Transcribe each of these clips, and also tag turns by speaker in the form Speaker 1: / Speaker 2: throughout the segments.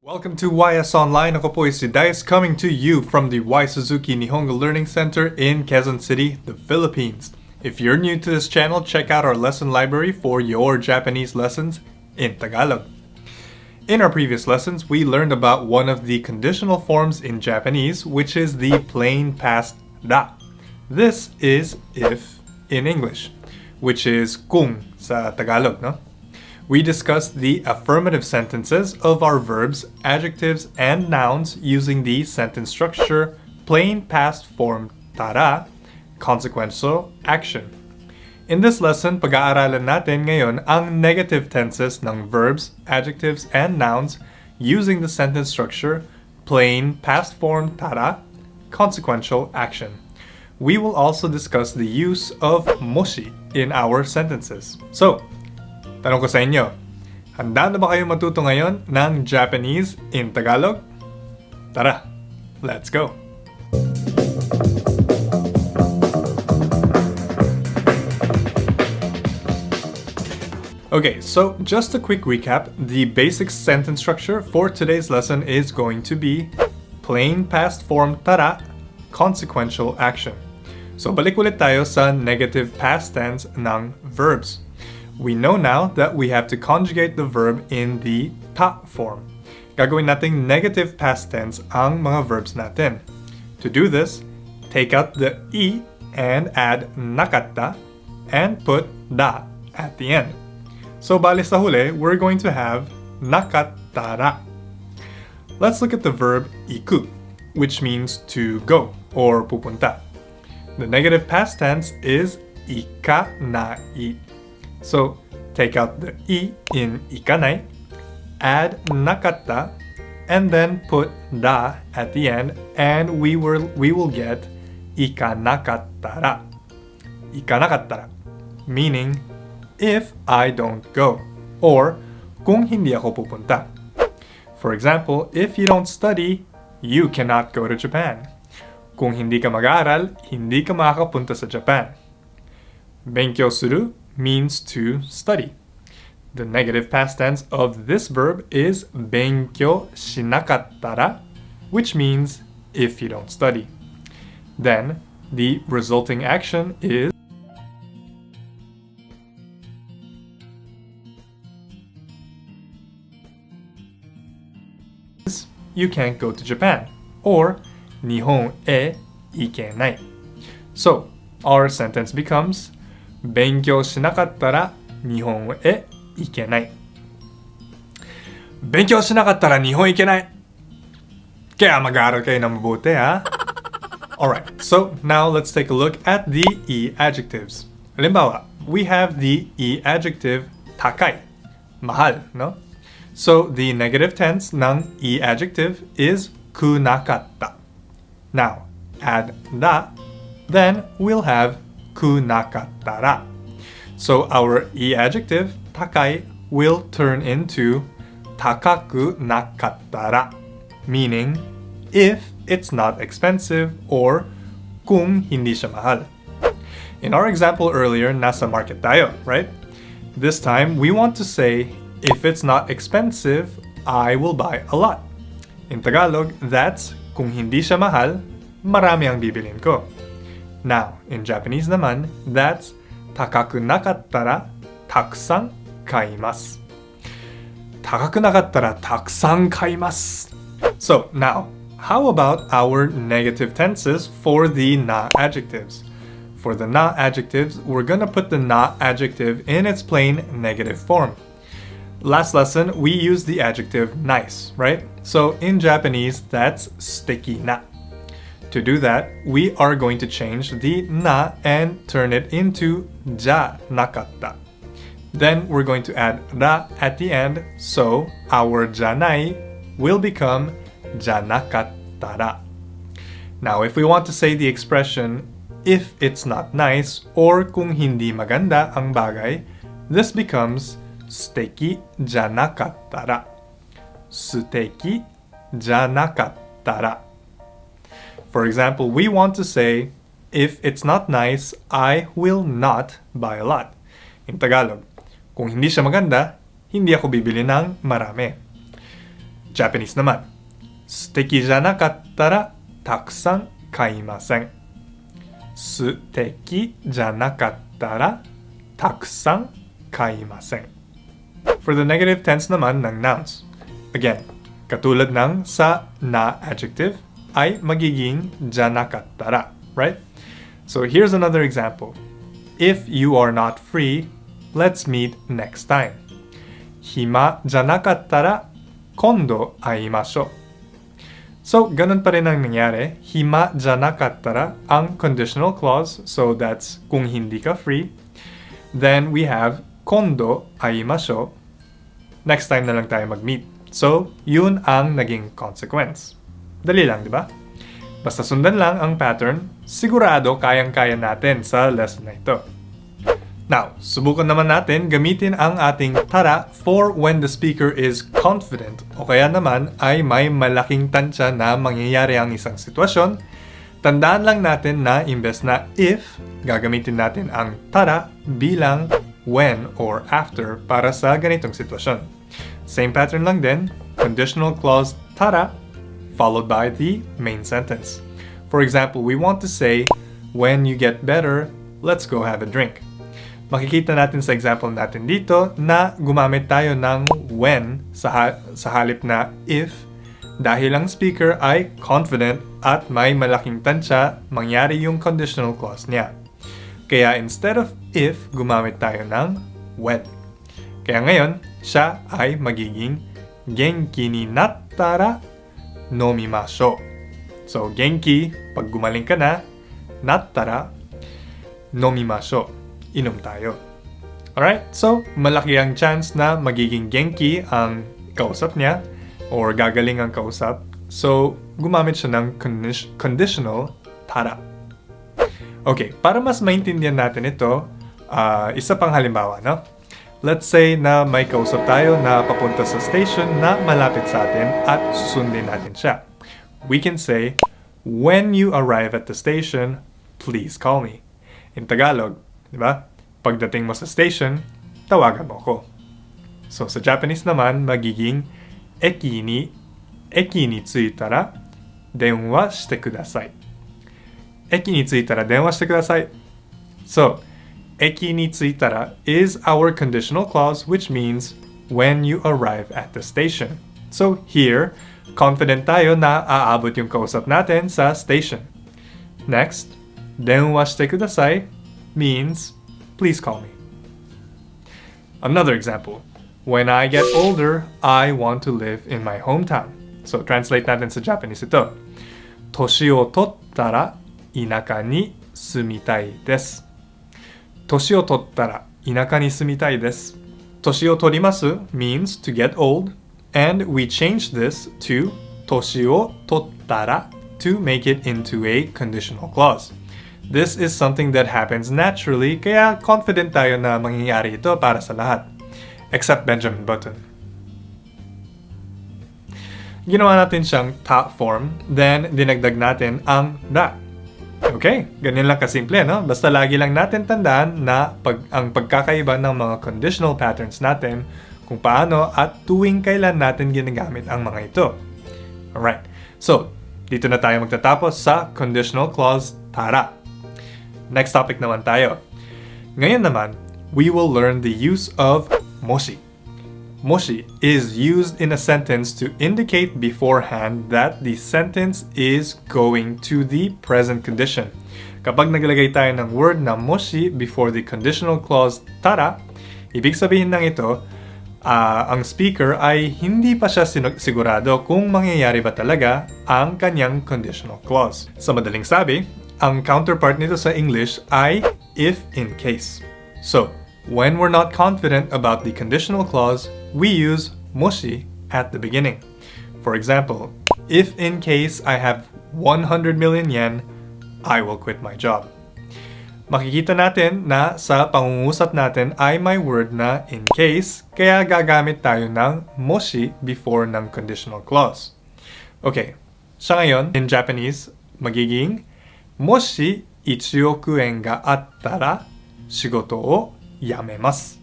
Speaker 1: Welcome to YS Online. Ako po si Dice coming to you from the Y Suzuki Nihongo Learning Center in Quezon City, the Philippines. If you're new to this channel, check out our lesson library for your Japanese lessons in Tagalog. In our previous lessons, we learned about one of the conditional forms in Japanese, which is the plain past da. This is if in English, which is kung sa Tagalog, no? We discussed the affirmative sentences of our verbs, adjectives, and nouns using the sentence structure plain past form tara, consequential action. In this lesson, pag-aaralan natin ngayon ang negative tenses ng verbs, adjectives, and nouns using the sentence structure plain past form tara, consequential action. We will also discuss the use of moshi in our sentences. So, tanong ko sa inyo, handa na ba kayo matuto ngayon ng Japanese in Tagalog? Tara, let's go! Okay, so just a quick recap. The basic sentence structure for today's lesson is going to be plain past form tara, consequential action. So balik ulit tayo sa negative past tense ng verbs. We know now that we have to conjugate the verb in the ta form. Gagawin nating negative past tense ang mga verbs natin. To do this, take out the I and add nakatta and put da at the end. So bali sa huli, we're going to have nakattara. Let's look at the verb iku, which means to go or pupunta. The negative past tense is ikanai. So, take out the I in ikanai, add nakatta, and then put da at the end, and we will get ikanakattara. Ikanakattara, meaning if I don't go, or kung hindi ako pupunta. For example, if you don't study, you cannot go to Japan. Kung hindi ka mag-aaral, hindi ka makakapunta sa Japan. Benkyou suru means to study. The negative past tense of this verb is benkyou shinakattara, which means if you don't study. Then, the resulting action is you can't go to Japan, or Nihon e ikenai. So, our sentence becomes 勉強しなかったら日本へ行けない。勉強しなかったら日本行けない。Kaya mag-aaral kayo ng mabuti, ha? Alright, so now let's take a look at the E adjectives. Halimbawa, we have the E adjective takai, mahal, no? So the negative tense ng E adjective is kunakatta. Now, add da, then we'll have kunakattara. So our E adjective, takai, will turn into takaku nakattara, meaning if it's not expensive or kung hindi siya mahal. In our example earlier, nasa market tayo, right? This time, we want to say, if it's not expensive, I will buy a lot. In Tagalog, that's kung hindi siya mahal, marami ang bibilin ko. Now, in Japanese naman, that's takaku nakattara takusan kaimasu. Takaku nakattara takusan kaimasu. So, now, how about our negative tenses for the na adjectives? For the na adjectives, we're gonna put the na adjective in its plain negative form. Last lesson, we used the adjective nice, right? So, in Japanese, that's suteki na. To do that, we are going to change the na and turn it into ja nakatta. Then we're going to add ra at the end, so our janai will become janakattara. Now, if we want to say the expression, if it's not nice, or kung hindi maganda ang bagay, this becomes suteki janakattara. Suteki janakattara. For example, we want to say, if it's not nice, I will not buy a lot. In Tagalog, kung hindi siya maganda, hindi ako bibili ng marami. Japanese naman. 素敵じゃなかったらたくさん買いません。素敵じゃなかったらたくさん買いません。For the negative tense naman ng nouns. Again, katulad ng sa na adjective ay magiging janakattara, right? So here's another example. If you are not free, let's meet next time. Hima janakattara kondo aimashou. So, ganun pa rin ang nangyari. Hima janakattara ang conditional clause. So, that's kung hindi ka free. Then, we have kondo aimashou. Next time na lang tayo mag-meet. So, yun ang naging consequence. Dali lang, di ba? Basta sundan lang ang pattern, sigurado kayang-kaya natin sa lesson na ito. Now, subukan naman natin gamitin ang ating tara for when the speaker is confident o kaya naman ay may malaking tansya na mangyayari ang isang sitwasyon. Tandaan lang natin na imbes na if, gagamitin natin ang tara bilang when or after para sa ganitong sitwasyon. Same pattern lang din, conditional clause tara followed by the main sentence. For example, we want to say, when you get better, let's go have a drink. Makikita natin sa example natin dito na gumamit tayo ng when sa halip na if dahil ang speaker ay confident at may malaking tansya, mangyari yung conditional clause niya. Kaya instead of if, gumamit tayo ng when. Kaya ngayon, siya ay magiging genki ni nattara nomimashou. So, genki, pag gumaling ka na, nattara nomimashou. Inom tayo. Alright? So, malaki ang chance na magiging genki ang kausap niya or gagaling ang kausap. So, gumamit siya ng conditional tara. Okay, para mas maintindihan natin ito, isa pang halimbawa, no? Let's say na may kausap tayo na papunta sa station na malapit sa atin at susundin natin siya. We can say, when you arrive at the station, please call me. In Tagalog, di ba? Pagdating mo sa station, tawagan mo ko. So, sa Japanese naman, magiging eki ni tsuitara, denwa shite kudasai. Eki ni tsuitara, denwa shite kudasai. So, eki ni tsuitara is our conditional clause, which means when you arrive at the station. So, here, confident tayo na aabot yung kausap natin sa station. Next, denwa shite kudasai means please call me. Another example. When I get older, I want to live in my hometown. So, translate natin sa Japanese ito. Toshi o tottara inaka ni sumitai desu. Toshi o tottara inaka ni sumitai desu. Toshi o torimasu means to get old, and we change this to toshi o tottara to make it into a conditional clause. This is something that happens naturally, kaya confident tayo na mangyayari ito para sa lahat. Except Benjamin Button. Ginawa natin siyang top form, then dinagdag natin ang that. Okay, ganyan lang kasimple, no? Basta lagi lang natin tandaan na ang pagkakaiba ng mga conditional patterns natin, kung paano at tuwing kailan natin ginagamit ang mga ito. Alright, so dito na tayo magtatapos sa conditional clause tara. Next topic naman tayo. Ngayon naman, we will learn the use of moshi. Moshi is used in a sentence to indicate beforehand that the sentence is going to the present condition. Kapag naglagay tayo ng word na moshi before the conditional clause tara, ibig sabihin ng ito, ang speaker ay hindi pa siya sigurado kung mangyayari ba talaga ang kanyang conditional clause. Sa madaling sabi, ang counterpart nito sa English ay if in case. So, when we're not confident about the conditional clause, we use moshi at the beginning. For example, if in case I have 100 million yen, I will quit my job. Makikita natin na sa pangungusap natin ay may word na in case, kaya gagamit tayo ng moshi before ng conditional clause. Okay, sa ngayon, in Japanese, magiging moshi 1億円があったら仕事を辞めます。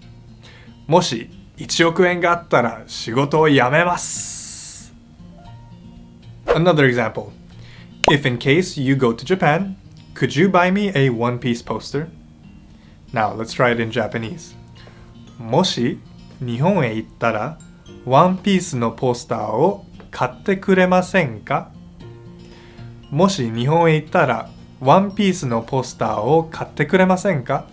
Speaker 1: もし1億円があったら仕事を辞めます。another example. If in case you go to Japan, could you buy me a One Piece poster? Now, let's try it in Japanese. もし日本へ行ったら、ワンピースのポスターを買ってくれませんか？もし日本へ行ったら、ワンピースのポスターを買ってくれませんか？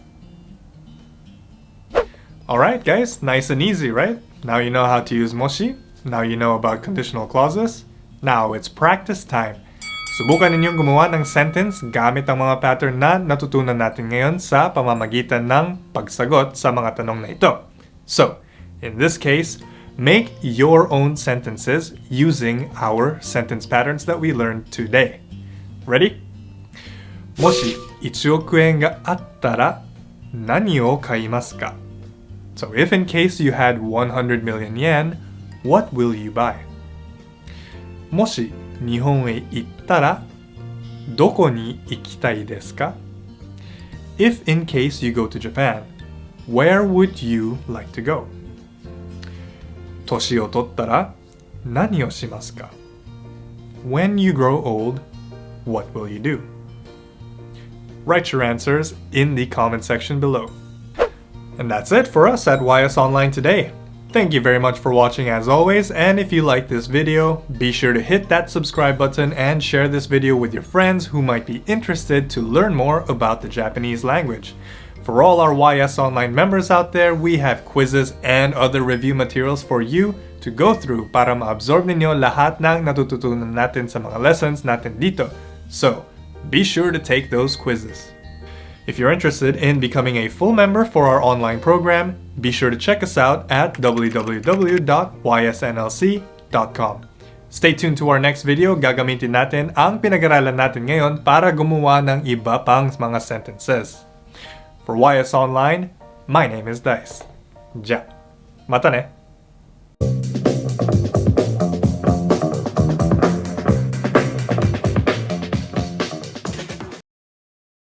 Speaker 1: Alright guys, nice and easy, right? Now you know how to use moshi. Now you know about conditional clauses. Now it's practice time. Subukan ninyong gumawa ng sentence gamit ang mga pattern na natutunan natin ngayon sa pamamagitan ng pagsagot sa mga tanong na ito. So, in this case, make your own sentences using our sentence patterns that we learned today. Ready? もし1億円があったら何を買いますか? So if in case you had 100 million yen, what will you buy? もし日本へ行ったらどこに行きたいですか? If in case you go to Japan, where would you like to go? 年を取ったら何をしますか? When you grow old, what will you do? Write your answers in the comment section below. And that's it for us at YS Online today. Thank you very much for watching as always, and if you like this video, be sure to hit that subscribe button and share this video with your friends who might be interested to learn more about the Japanese language. For all our YS Online members out there, we have quizzes and other review materials for you to go through para ma-absorb ninyo lahat ng natututunan natin sa mga lessons natin dito. So, be sure to take those quizzes. If you're interested in becoming a full member for our online program, be sure to check us out at www.ysnlc.com. Stay tuned to our next video. Gagamitin natin ang pinag-aralan natin ngayon para gumawa ng iba pang mga sentences. For YS Online, my name is Dice. Ja. Mata ne!